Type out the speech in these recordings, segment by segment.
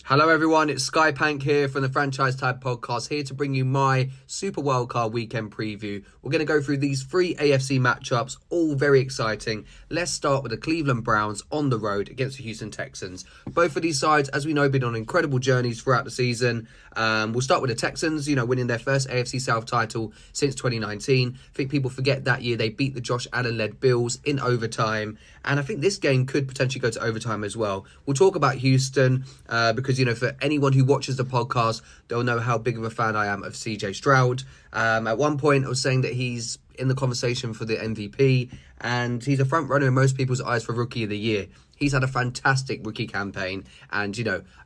Hello everyone, it's Skye Pank here from the Franchise Tag Podcast, here to bring you my Super Wildcard weekend preview. We're going to go through these three AFC matchups, all very exciting. Let's start with the Cleveland Browns on the road against the Houston Texans. Both of these sides, as we know, have been on incredible journeys throughout the season. We'll start with the Texans, winning their first AFC South title since 2019. I think people forget that year they beat the Josh Allen-led Bills in overtime. And I think this game could potentially go to overtime as well. We'll talk about Houston because, for anyone who watches the podcast, they'll know how big of a fan I am of CJ Stoud. At one point, I was saying that he's in the conversation for the MVP, and he's a front runner in most people's eyes for Rookie of the Year. He's had a fantastic rookie campaign, and,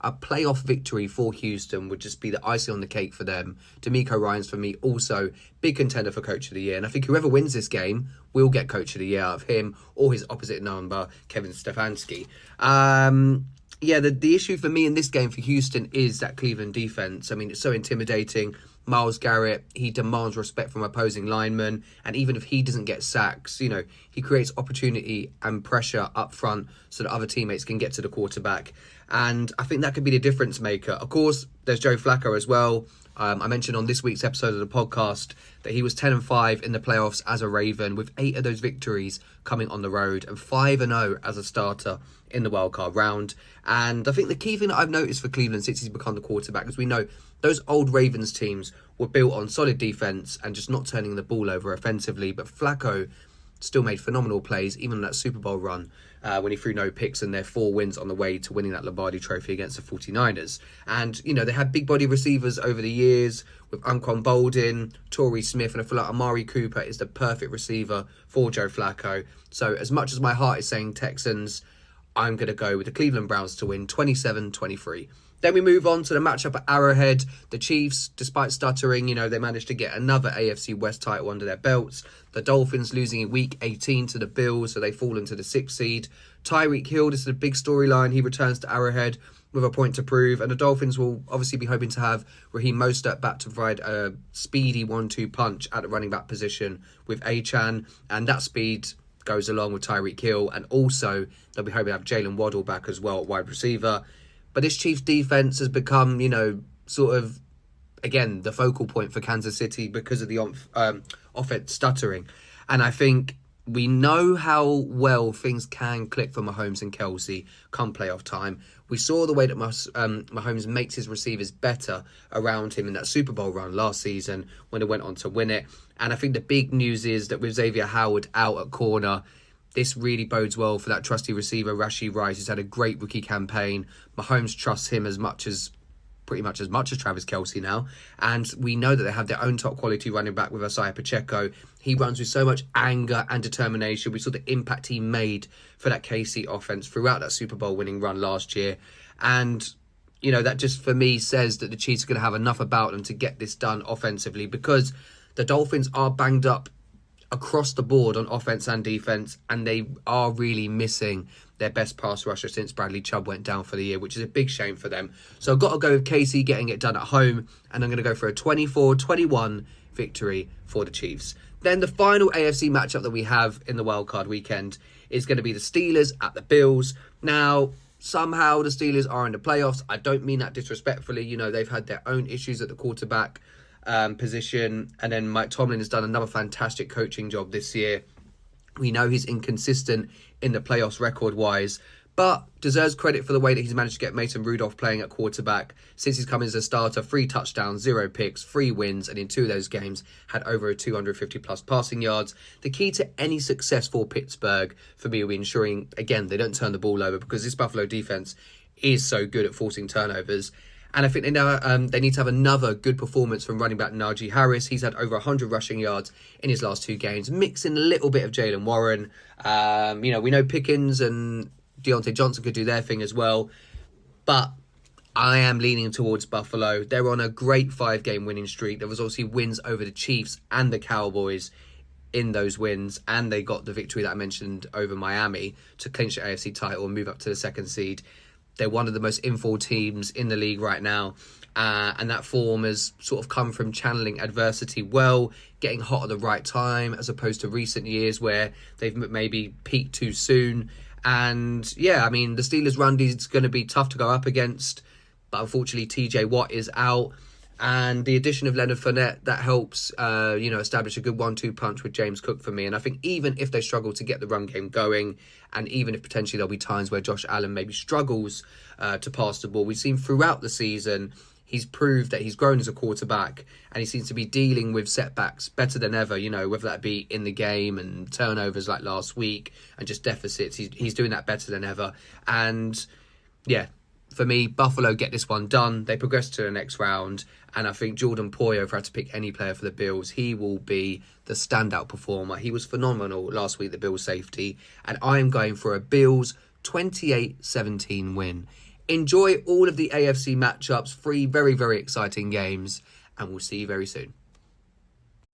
a playoff victory for Houston would just be the icing on the cake for them. D'Amico Ryans, for me, also big contender for Coach of the Year, and I think whoever wins this game will get Coach of the Year out of him or his opposite number, Kevin Stefanski. The issue for me in this game for Houston is that Cleveland defense. I mean, it's so intimidating. Myles Garrett, he demands respect from opposing linemen. And even if he doesn't get sacks, he creates opportunity and pressure up front so that other teammates can get to the quarterback. And I think that could be the difference maker. Of course, there's Joe Flacco as well. I mentioned on this week's episode of the podcast that he was 10-5 in the playoffs as a Raven, with 8 of those victories coming on the road and 5-0 as a starter in the wildcard round. And I think the key thing that I've noticed for Cleveland since he's become the quarterback, as we know, those old Ravens teams were built on solid defense and just not turning the ball over offensively. But Flacco still made phenomenal plays, even in that Super Bowl run, when he threw no picks and their 4 wins on the way to winning that Lombardi trophy against the 49ers. And, they had big body receivers over the years with Anquan Boldin, Torrey Smith, and I feel like Amari Cooper is the perfect receiver for Joe Flacco. So as much as my heart is saying Texans, I'm going to go with the Cleveland Browns to win 27-23. Then we move on to the matchup at Arrowhead. The Chiefs, despite stuttering, they managed to get another AFC West title under their belts. The Dolphins losing in Week 18 to the Bills, so they fall into the 6th seed. Tyreek Hill, this is a big storyline. He returns to Arrowhead with a point to prove. And the Dolphins will obviously be hoping to have Raheem Mostert back to provide a speedy 1-2 punch at the running back position with Achane. And that speed goes along with Tyreek Hill. And also, they'll be hoping to have Jalen Waddle back as well at wide receiver. But this Chiefs defense has become, sort of, again, the focal point for Kansas City because of the offense stuttering. And I think we know how well things can click for Mahomes and Kelsey come playoff time. We saw the way that Mahomes makes his receivers better around him in that Super Bowl run last season when they went on to win it. And I think the big news is that with Xavier Howard out at corner, this really bodes well for that trusty receiver, Rashee Rice, who's had a great rookie campaign. Mahomes trusts him pretty much as much as Travis Kelce now. And we know that they have their own top quality running back with Isaiah Pacheco. He runs with so much anger and determination. We saw the impact he made for that KC offense throughout that Super Bowl winning run last year. And, that just for me says that the Chiefs are going to have enough about them to get this done offensively, because the Dolphins are banged up across the board on offense and defense, and they are really missing their best pass rusher since Bradley Chubb went down for the year, which is a big shame for them. So I've got to go with KC getting it done at home, and I'm going to go for a 24-21 victory for the Chiefs. Then the final AFC matchup that we have in the wildcard weekend is going to be the Steelers at the Bills. Now, somehow the Steelers are in the playoffs. I don't mean that disrespectfully. They've had their own issues at the quarterback position, and then Mike Tomlin has done another fantastic coaching job this year. We know he's inconsistent in the playoffs record-wise, but deserves credit for the way that he's managed to get Mason Rudolph playing at quarterback. Since he's come in as a starter, 3 touchdowns, 0 picks, 3 wins, and in 2 of those games had over 250-plus passing yards. The key to any success for Pittsburgh, for me, will be ensuring, again, they don't turn the ball over, because this Buffalo defense is so good at forcing turnovers. And I think they need to have another good performance from running back Najee Harris. He's had over 100 rushing yards in his last 2 games, mixing a little bit of Jalen Warren. We know Pickens and Deontay Johnson could do their thing as well. But I am leaning towards Buffalo. They're on a great 5-game winning streak. There was obviously wins over the Chiefs and the Cowboys in those wins, and they got the victory that I mentioned over Miami to clinch the AFC title and move up to the 2nd seed. They're one of the most in-form teams in the league right now. And that form has sort of come from channeling adversity well, getting hot at the right time, as opposed to recent years where they've maybe peaked too soon. And, the Steelers' run D is going to be tough to go up against. but unfortunately TJ Watt is out. And the addition of Leonard Fournette, that helps, establish a good 1-2 punch with James Cook for me. And I think even if they struggle to get the run game going, and even if potentially there'll be times where Josh Allen maybe struggles to pass the ball, we've seen throughout the season, he's proved that he's grown as a quarterback, and he seems to be dealing with setbacks better than ever, whether that be in the game and turnovers like last week and just deficits. He's doing that better than ever. And yeah, for me, Buffalo get this one done. They progress to the next round. And I think Jordan Poyer, if I had to pick any player for the Bills, he will be the standout performer. He was phenomenal last week, the Bills safety. And I'm going for a Bills 28-17 win. Enjoy all of the AFC matchups. 3 very, very exciting games. And we'll see you very soon.